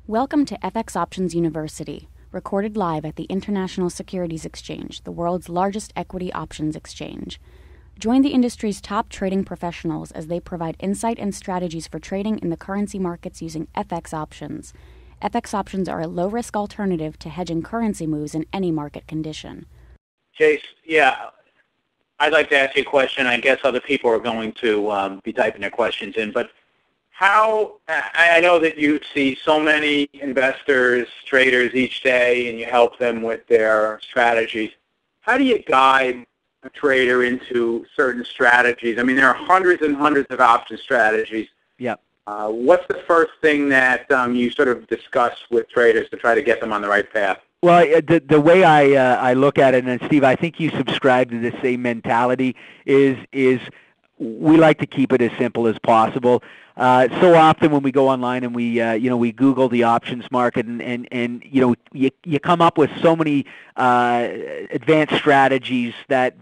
Welcome to FX Options University, recorded live at the International Securities Exchange, the world's largest equity options exchange. Join the industry's top trading professionals as they provide insight and strategies for trading in the currency markets using FX options. FX options are a low-risk alternative to hedging currency moves in any market condition. Chase, I'd like to ask you a question. I guess other people are going to be typing their questions in, but I know that you see so many investors, traders each day, and you help them with their strategies. How do you guide a trader into certain strategies? I mean, there are hundreds and hundreds of option strategies. Yep. What's the first thing that you sort of discuss with traders to try to get them on the right path? Well, the way I look at it, and Steve, I think you subscribe to the same mentality, is we like to keep it as simple as possible. So often when we go online and we Google the options market and you come up with so many advanced strategies that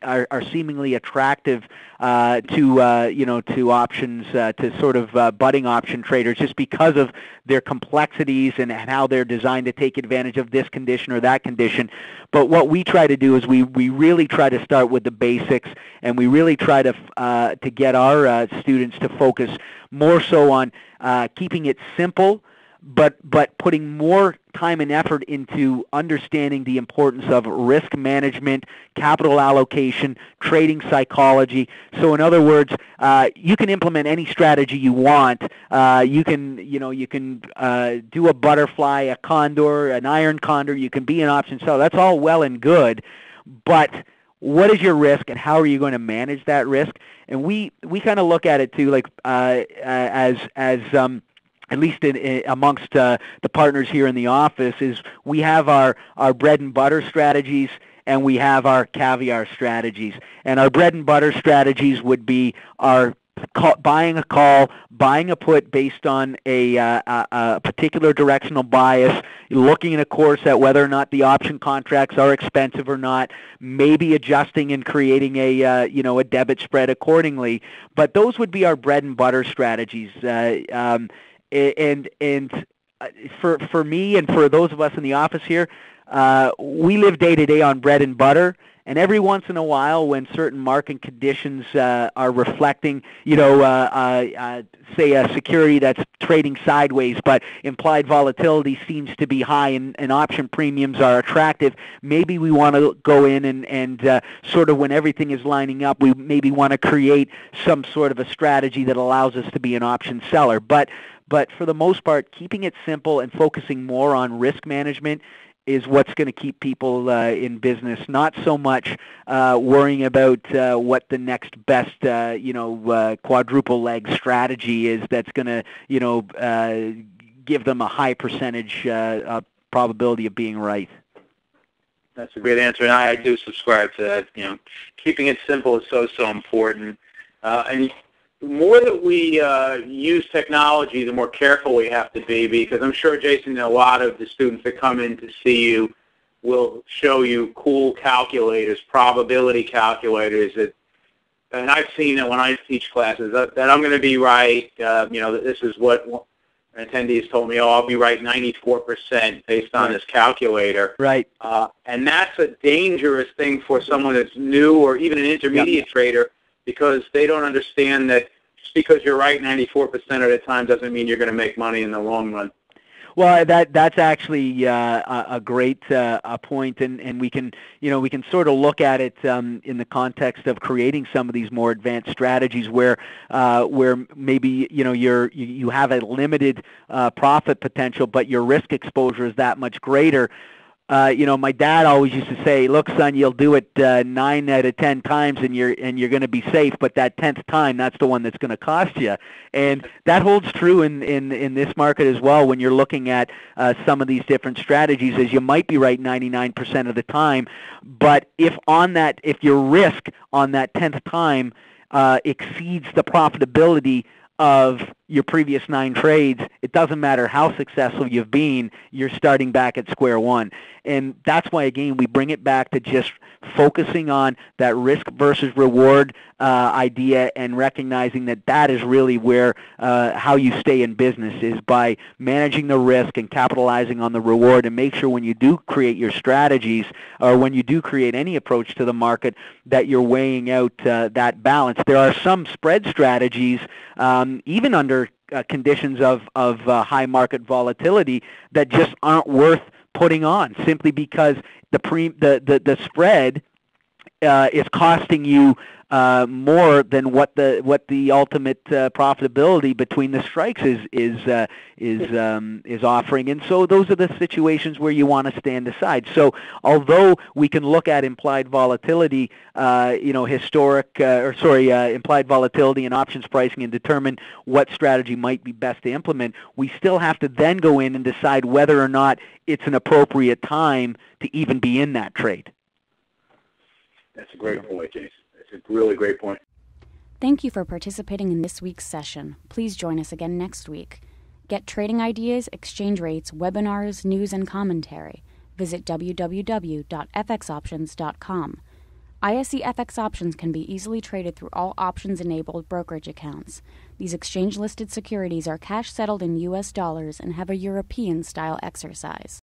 are seemingly attractive to options, to sort of budding option traders, just because of their complexities and how they're designed to take advantage of this condition or that condition. But what we try to do is we really try to start with the basics, and we really try to get our students to focus more so on keeping it simple, but putting more time and effort into understanding the importance of risk management, capital allocation, trading psychology. So in other words, you can implement any strategy you want. You can do a butterfly, a condor, an iron condor. You can be an option seller. That's all well and good, but what is your risk, and how are you going to manage that risk? And we kind of look at it too, like as at least amongst the partners here in the office, is we have our bread and butter strategies, and we have our caviar strategies. And our bread and butter strategies would be our buying a call, buying a put based on a particular directional bias, looking, of course, at whether or not the option contracts are expensive or not, maybe adjusting and creating a debit spread accordingly. But those would be our bread and butter strategies. And for me and for those of us in the office here, we live day to day on bread and butter. And every once in a while, when certain market conditions are reflecting, say a security that's trading sideways, but implied volatility seems to be high and option premiums are attractive, maybe we want to go in and sort of, when everything is lining up, we maybe want to create some sort of a strategy that allows us to be an option seller. But for the most part, keeping it simple and focusing more on risk management is what's going to keep people in business, not so much worrying about what the next best, quadruple leg strategy is that's going to, give them a high percentage probability of being right. That's a great answer, and I do subscribe to that. Keeping it simple is so important. And the more that we use technology, the more careful we have to be, because I'm sure, Jason, a lot of the students that come in to see you will show you cool calculators, probability calculators, and I've seen it when I teach classes, that I'm going to be right. This is what attendees told me, I'll be right 94% based on this calculator. Right. And that's a dangerous thing for someone that's new or even an intermediate trader, because they don't understand that just because you're right 94% of the time doesn't mean you're going to make money in the long run. Well, that's actually a great point, and we can sort of look at it in the context of creating some of these more advanced strategies where maybe you have a limited profit potential, but your risk exposure is that much greater. My dad always used to say, "Look, son, you'll do it 9 out of 10 times, and you're going to be safe. But that 10th time, that's the one that's going to cost you." And that holds true in this market as well. When you're looking at some of these different strategies, as you might be right 99% of the time, but if your risk on that 10th time exceeds the profitability of your previous 9 trades, it doesn't matter how successful you've been, you're starting back at square one. And that's why, again, we bring it back to just focusing on that risk versus reward idea and recognizing that that is really where how you stay in business is by managing the risk and capitalizing on the reward, and make sure when you do create your strategies or when you do create any approach to the market that you're weighing out that balance. There are some spread strategies, even under conditions of high market volatility, that just aren't worth putting on, simply because the spread is costing you more than what the ultimate profitability between the strikes is offering. And so those are the situations where you want to stand aside. So although we can look at implied volatility, implied volatility and options pricing and determine what strategy might be best to implement, we still have to then go in and decide whether or not it's an appropriate time to even be in that trade. That's a great point, Jason. That's a really great point. Thank you for participating in this week's session. Please join us again next week. Get trading ideas, exchange rates, webinars, news, and commentary. Visit www.fxoptions.com. ISE FX options can be easily traded through all options-enabled brokerage accounts. These exchange-listed securities are cash-settled in U.S. dollars and have a European-style exercise.